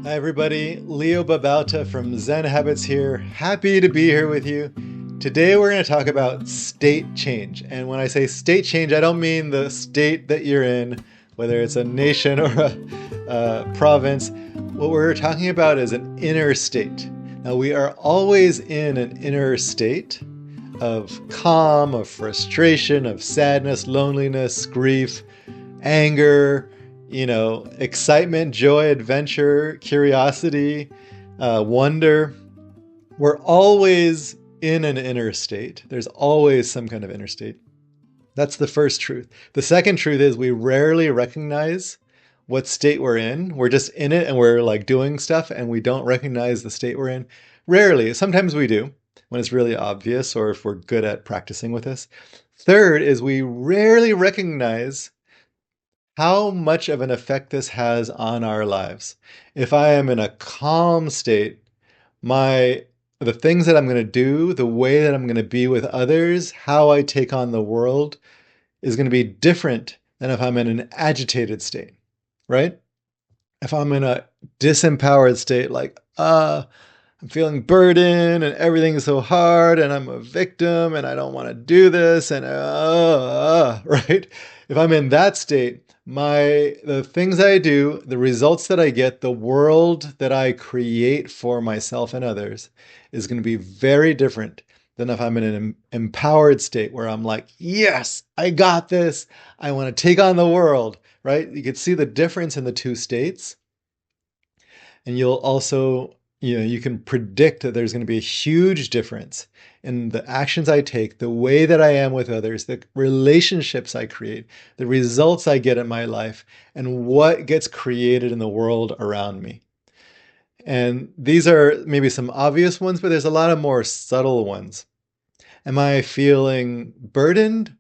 Hi everybody, Leo Babauta from Zen Habits here. Happy to be here with you. Today we're going to talk about state change. And when I say state change, I don't mean the state that you're in, whether it's a nation or a province. What we're talking about is an inner state. Now we are always in an inner state of calm, of frustration, of sadness, loneliness, grief, anger, excitement, joy, adventure, curiosity, wonder. We're always in an inner state. There's always some kind of inner state. That's the first truth. The second truth is we rarely recognize what state we're in. We're just in it and we're like doing stuff and we don't recognize the state we're in. Rarely. Sometimes we do when it's really obvious or if we're good at practicing with this. Third is we rarely recognize how much of an effect this has on our lives. If I am in a calm state, the things that I'm going to do, the way that I'm going to be with others, how I take on the world is going to be different than if I'm in an agitated state, right? If I'm in a disempowered state, like, I'm feeling burdened and everything is so hard and I'm a victim and I don't want to do this and right? If I'm in that state, the things I do, the results that I get, the world that I create for myself and others is going to be very different than if I'm in an empowered state where I'm like, yes, I got this. I want to take on the world, right? You can see the difference in the two states. And you'll also, you can predict that there's going to be a huge difference in the actions I take, the way that I am with others, the relationships I create, the results I get in my life, and what gets created in the world around me. And these are maybe some obvious ones, but there's a lot of more subtle ones. Am I feeling burdened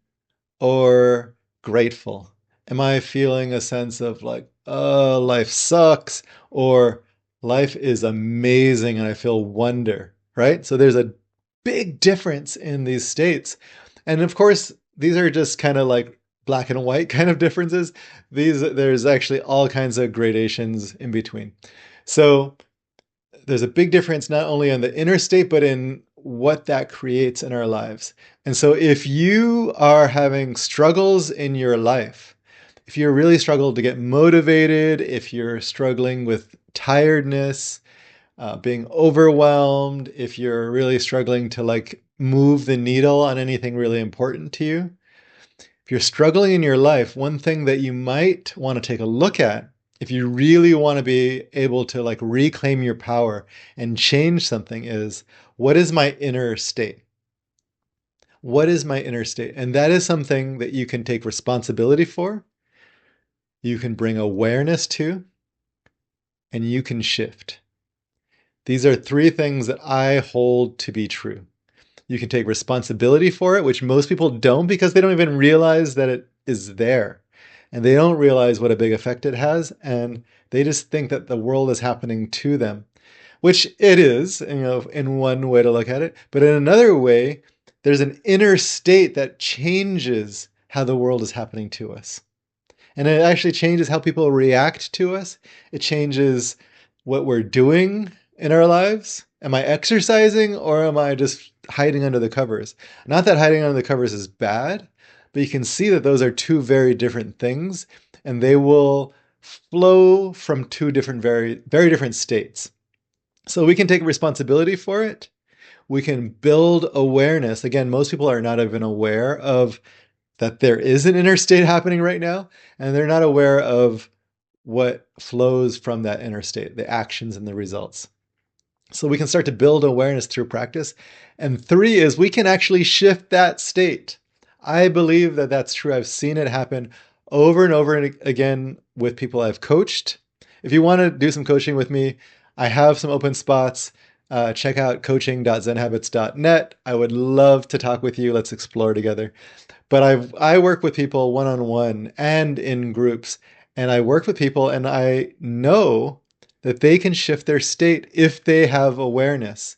or grateful? Am I feeling a sense of like, oh, life sucks, or life is amazing and I feel wonder, right? So there's a big difference in these states. And of course, these are just kind of like black and white kind of differences. There's actually all kinds of gradations in between. So there's a big difference not only on the inner state, but in what that creates in our lives. And so if you are having struggles in your life, if you're really struggling to get motivated, if you're struggling with tiredness, being overwhelmed, if you're really struggling to like move the needle on anything really important to you, if you're struggling in your life, one thing that you might want to take a look at if you really want to be able to like reclaim your power and change something is, what is my inner state? What is my inner state? And that is something that you can take responsibility for, you can bring awareness to, and you can shift. These are three things that I hold to be true. You can take responsibility for it, which most people don't because they don't even realize that it is there. And they don't realize what a big effect it has. And they just think that the world is happening to them, which it is, in one way to look at it. But in another way, there's an inner state that changes how the world is happening to us. And it actually changes how people react to us. It changes what we're doing in our lives. Am I exercising or am I just hiding under the covers? Not that hiding under the covers is bad, but you can see that those are two very different things and they will flow from two different, very, very different states. So we can take responsibility for it. We can build awareness. Again, most people are not even aware of that there is an inner state happening right now, and they're not aware of what flows from that inner state, the actions and the results. So we can start to build awareness through practice. And three is we can actually shift that state. I believe that that's true. I've seen it happen over and over and again with people I've coached. If you want to do some coaching with me, I have some open spots. Check out coaching.zenhabits.net. I would love to talk with you. Let's explore together. But I work with people one-on-one and in groups, and I work with people and I know that they can shift their state if they have awareness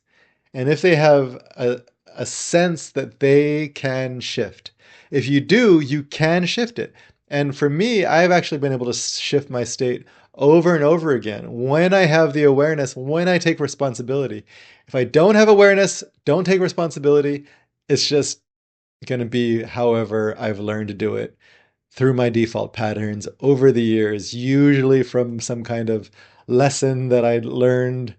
and if they have a sense that they can shift. If you do, you can shift it. And for me, I've actually been able to shift my state over and over again when I have the awareness, when I take responsibility. If I don't have awareness, don't take responsibility, it's just going to be however I've learned to do it through my default patterns over the years, usually from some kind of lesson that I learned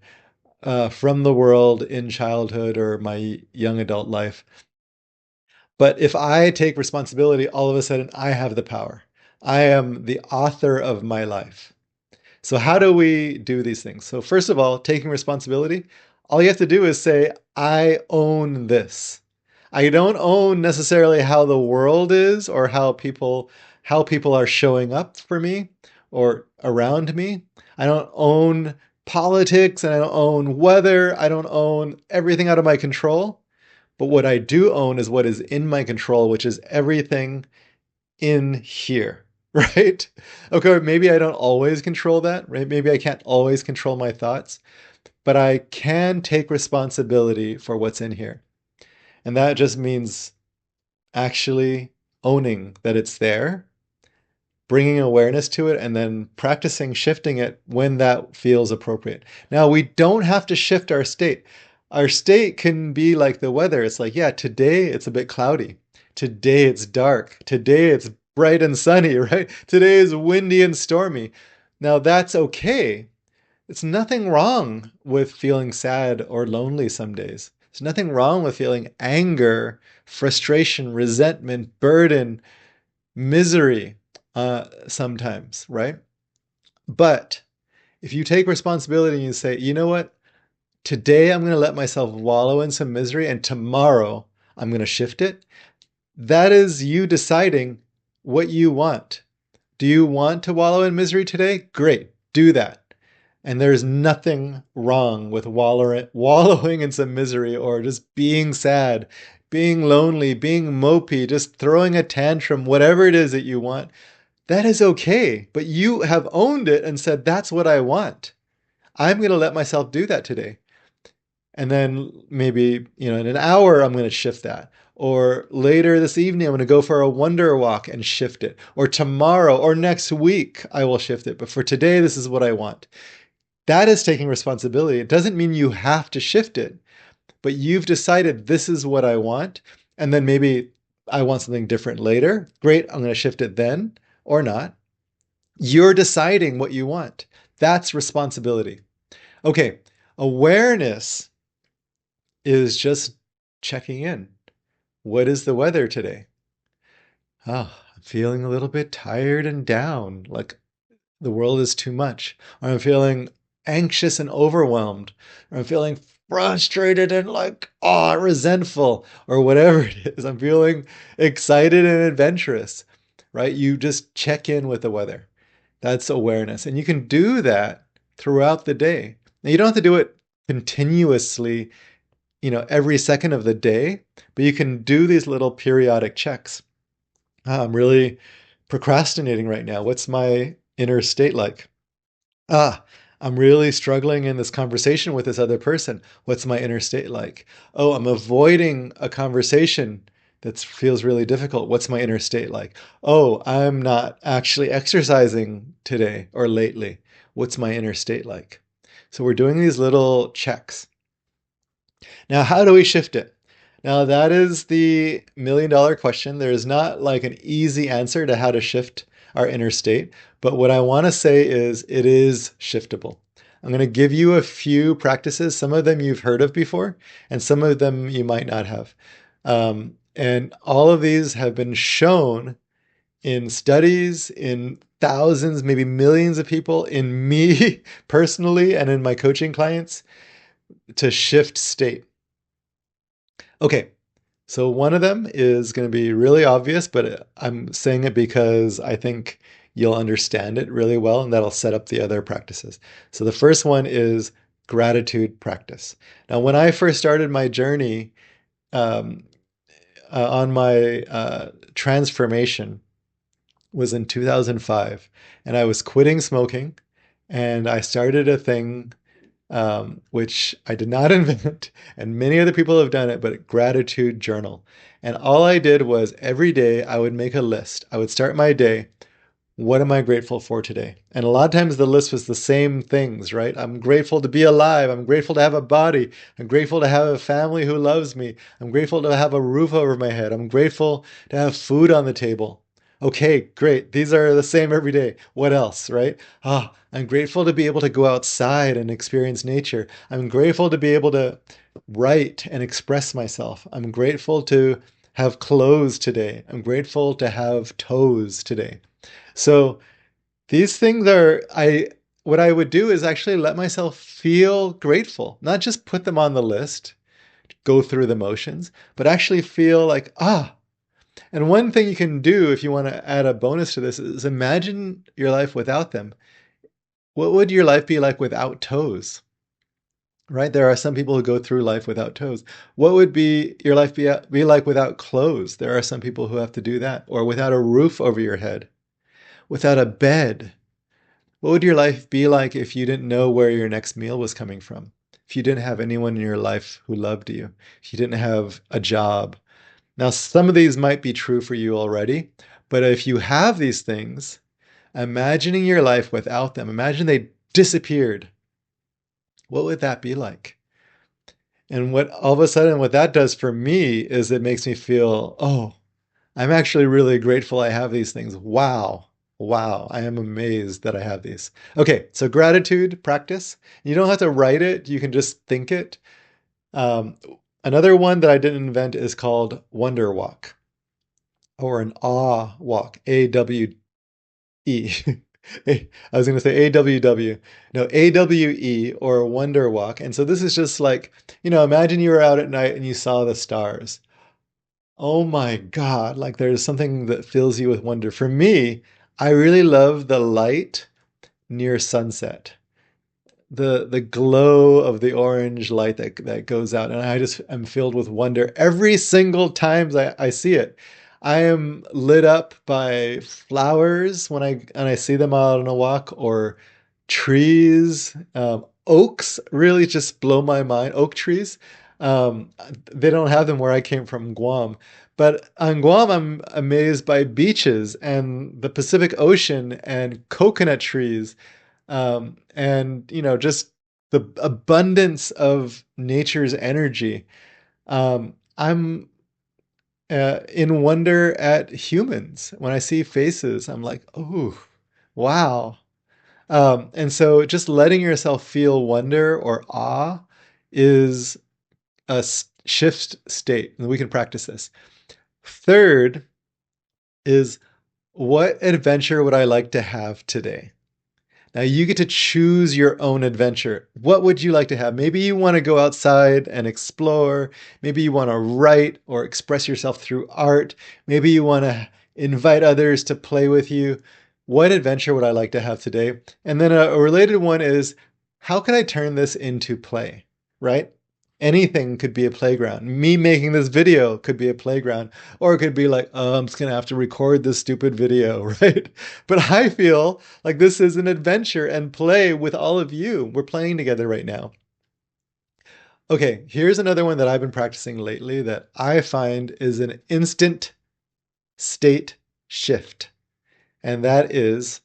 from the world in childhood or my young adult life. But if I take responsibility, all of a sudden I have the power. I am the author of my life. So, how do we do these things? So, first of all, taking responsibility, all you have to do is say, I own this. I don't own necessarily how the world is or how people are showing up for me or around me. I don't own politics and I don't own weather. I don't own everything out of my control. But what I do own is what is in my control, which is everything in here, right? Okay, maybe I don't always control that, right? Maybe I can't always control my thoughts, but I can take responsibility for what's in here. And that just means actually owning that it's there, bringing awareness to it, and then practicing shifting it when that feels appropriate. Now, we don't have to shift our state. Our state can be like the weather. It's like, yeah, today it's a bit cloudy. Today it's dark. Today it's bright and sunny, right? Today is windy and stormy. Now, that's okay. It's nothing wrong with feeling sad or lonely some days. There's nothing wrong with feeling anger, frustration, resentment, burden, misery sometimes, right? But if you take responsibility and you say, you know what, today I'm going to let myself wallow in some misery and tomorrow I'm going to shift it, that is you deciding what you want. Do you want to wallow in misery today? Great, do that. And there's nothing wrong with wallowing in some misery or just being sad, being lonely, being mopey, just throwing a tantrum, whatever it is that you want. That is okay. But you have owned it and said, that's what I want. I'm going to let myself do that today. And then maybe, in an hour, I'm going to shift that. Or later this evening, I'm going to go for a wonder walk and shift it. Or tomorrow or next week, I will shift it. But for today, this is what I want. That is taking responsibility. It doesn't mean you have to shift it, but you've decided this is what I want. And then maybe I want something different later. Great, I'm going to shift it then or not. You're deciding what you want. That's responsibility. Okay, awareness is just checking in. What is the weather today? Oh, I'm feeling a little bit tired and down, like the world is too much. Or I'm feeling anxious and overwhelmed. Or I'm feeling frustrated and like, oh, resentful, or whatever it is. I'm feeling excited and adventurous, right? You just check in with the weather. That's awareness. And you can do that throughout the day. Now, you don't have to do it continuously, every second of the day, but you can do these little periodic checks. I'm really procrastinating right now. What's my inner state like? Ah, I'm really struggling in this conversation with this other person. What's my inner state like? Oh, I'm avoiding a conversation that feels really difficult. What's my inner state like? Oh, I'm not actually exercising today or lately. What's my inner state like? So we're doing these little checks. Now, how do we shift it? Now, that is the $1 million question. There is not like an easy answer to how to shift our inner state. But what I want to say is it is shiftable. I'm going to give you a few practices. Some of them you've heard of before, and some of them you might not have. And all of these have been shown in studies, in thousands, maybe millions of people, in me personally, and in my coaching clients to shift state. Okay, so one of them is going to be really obvious, but I'm saying it because I think you'll understand it really well, and that'll set up the other practices. So the first one is gratitude practice. Now, when I first started my journey um, on my transformation was in 2005, and I was quitting smoking, and I started a thing which I did not invent, and many other people have done it, but gratitude journal. And all I did was every day I would make a list. I would start my day. What am I grateful for today? And a lot of times the list was the same things, right? I'm grateful to be alive. I'm grateful to have a body. I'm grateful to have a family who loves me. I'm grateful to have a roof over my head. I'm grateful to have food on the table. Okay, great. These are the same every day. What else, right? I'm grateful to be able to go outside and experience nature. I'm grateful to be able to write and express myself. I'm grateful to have clothes today. I'm grateful to have toes today. So these things are, what I would do is actually let myself feel grateful, not just put them on the list, go through the motions, but actually feel like, and one thing you can do if you want to add a bonus to this is imagine your life without them. What would your life be like without toes? Right? There are some people who go through life without toes. What would be your life be like without clothes? There are some people who have to do that, or without a roof over your head, without a bed. What would your life be like if you didn't know where your next meal was coming from? If you didn't have anyone in your life who loved you? If you didn't have a job? Now, some of these might be true for you already, but if you have these things, imagining your life without them, imagine they disappeared. What would that be like? And what all of a sudden, what that does for me is it makes me feel, oh, I'm actually really grateful I have these things. Wow. Wow. I am amazed that I have these. Okay. So gratitude practice. You don't have to write it. You can just think it. Um, Another one that I didn't invent is called Wonder Walk or an awe walk. A-W-E. I was going to say A-W-W. No, A-W-E or Wonder Walk. And so this is just like, imagine you were out at night and you saw the stars. Oh my God, like there's something that fills you with wonder. For me, I really love the light near sunset. The glow of the orange light that goes out, and I just am filled with wonder every single time I see it. I am lit up by flowers when I see them out on a walk, or trees. Oaks really just blow my mind. Oak trees. Um, they don't have them where I came from, Guam. But on Guam, I'm amazed by beaches and the Pacific Ocean and coconut trees, and just the abundance of nature's energy. I'm in wonder at humans. When I see faces, I'm like, oh, wow. And so just letting yourself feel wonder or awe is a shift state, and we can practice this. Third is, what adventure would I like to have today? Now you get to choose your own adventure. What would you like to have? Maybe you want to go outside and explore. Maybe you want to write or express yourself through art. Maybe you want to invite others to play with you. What adventure would I like to have today? And then a related one is, how can I turn this into play, right? Anything could be a playground. Me making this video could be a playground, or it could be like, oh, I'm just going to have to record this stupid video, right? But I feel like this is an adventure and play with all of you. We're playing together right now. Okay, here's another one that I've been practicing lately that I find is an instant state shift. And that is,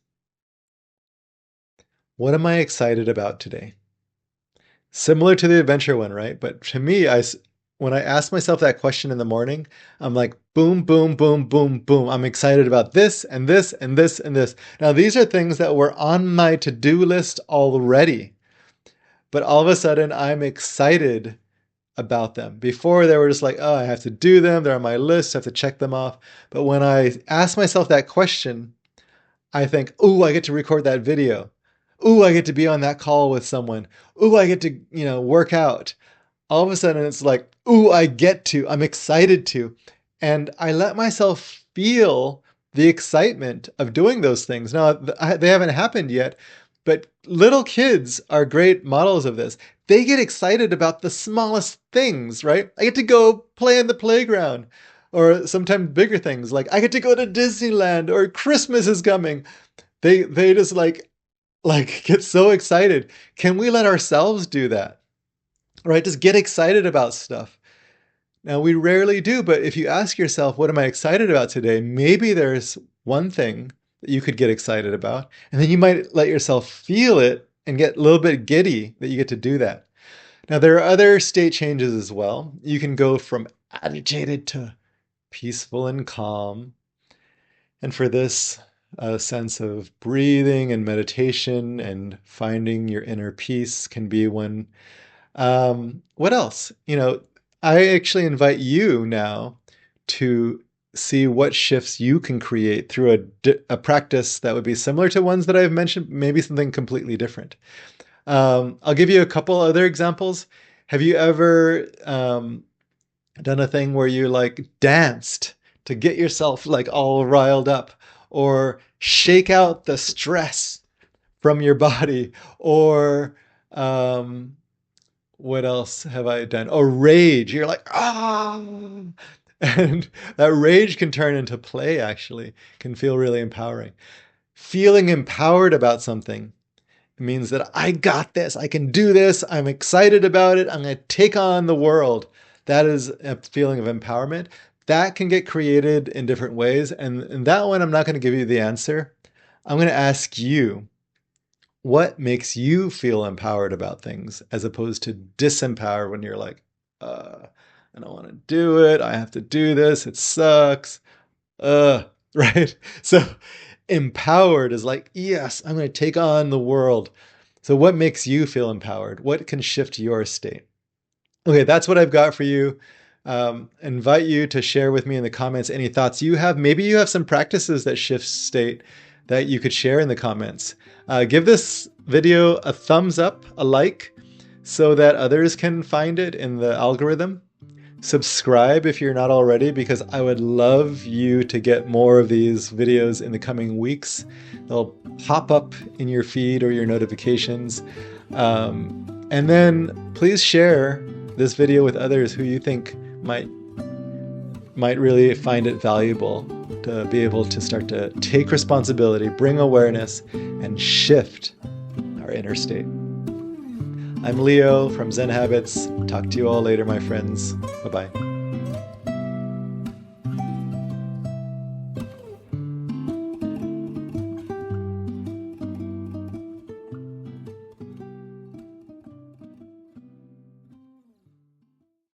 what am I excited about today? Similar to the adventure one, right? But to me, when I ask myself that question in the morning, I'm like, boom, boom, boom, boom, boom. I'm excited about this and this and this and this. Now, these are things that were on my to-do list already, but all of a sudden I'm excited about them. Before they were just like, oh, I have to do them. They're on my list. I have to check them off. But when I ask myself that question, I think, ooh, I get to record that video. Ooh, I get to be on that call with someone. Ooh, I get to, work out. All of a sudden it's like, ooh, I'm excited to. And I let myself feel the excitement of doing those things. Now, they haven't happened yet, but little kids are great models of this. They get excited about the smallest things, right? I get to go play in the playground, or sometimes bigger things like I get to go to Disneyland, or Christmas is coming. They just like get so excited. Can we let ourselves do that? Right? Just get excited about stuff. Now, we rarely do, but if you ask yourself, what am I excited about today? Maybe there's one thing that you could get excited about. And then you might let yourself feel it and get a little bit giddy that you get to do that. Now, there are other state changes as well. You can go from agitated to peaceful and calm. And for this, a sense of breathing and meditation and finding your inner peace can be one. What else? I actually invite you now to see what shifts you can create through a practice that would be similar to ones that I've mentioned, maybe something completely different. I'll give you a couple other examples. Have you ever done a thing where you like danced to get yourself like all riled up, or shake out the stress from your body, or what else have I done? Oh, rage. You're like, ah, and that rage can turn into play, actually, can feel really empowering. Feeling empowered about something means that I got this, I can do this, I'm excited about it, I'm going to take on the world. That is a feeling of empowerment. That can get created in different ways. And that one, I'm not going to give you the answer. I'm going to ask you, what makes you feel empowered about things as opposed to disempowered when you're like, I don't want to do it. I have to do this. It sucks. Right? So empowered is like, yes, I'm going to take on the world. So what makes you feel empowered? What can shift your state? Okay, that's what I've got for you. Invite you to share with me in the comments any thoughts you have. Maybe you have some practices that shift state that you could share in the comments. Give this video a thumbs up, a like, so that others can find it in the algorithm. Subscribe if you're not already, because I would love you to get more of these videos in the coming weeks. They'll pop up in your feed or your notifications. And then please share this video with others who you think might really find it valuable to be able to start to take responsibility, bring awareness, and shift our inner state. I'm Leo from Zen Habits. Talk to you all later, my friends. Bye-bye.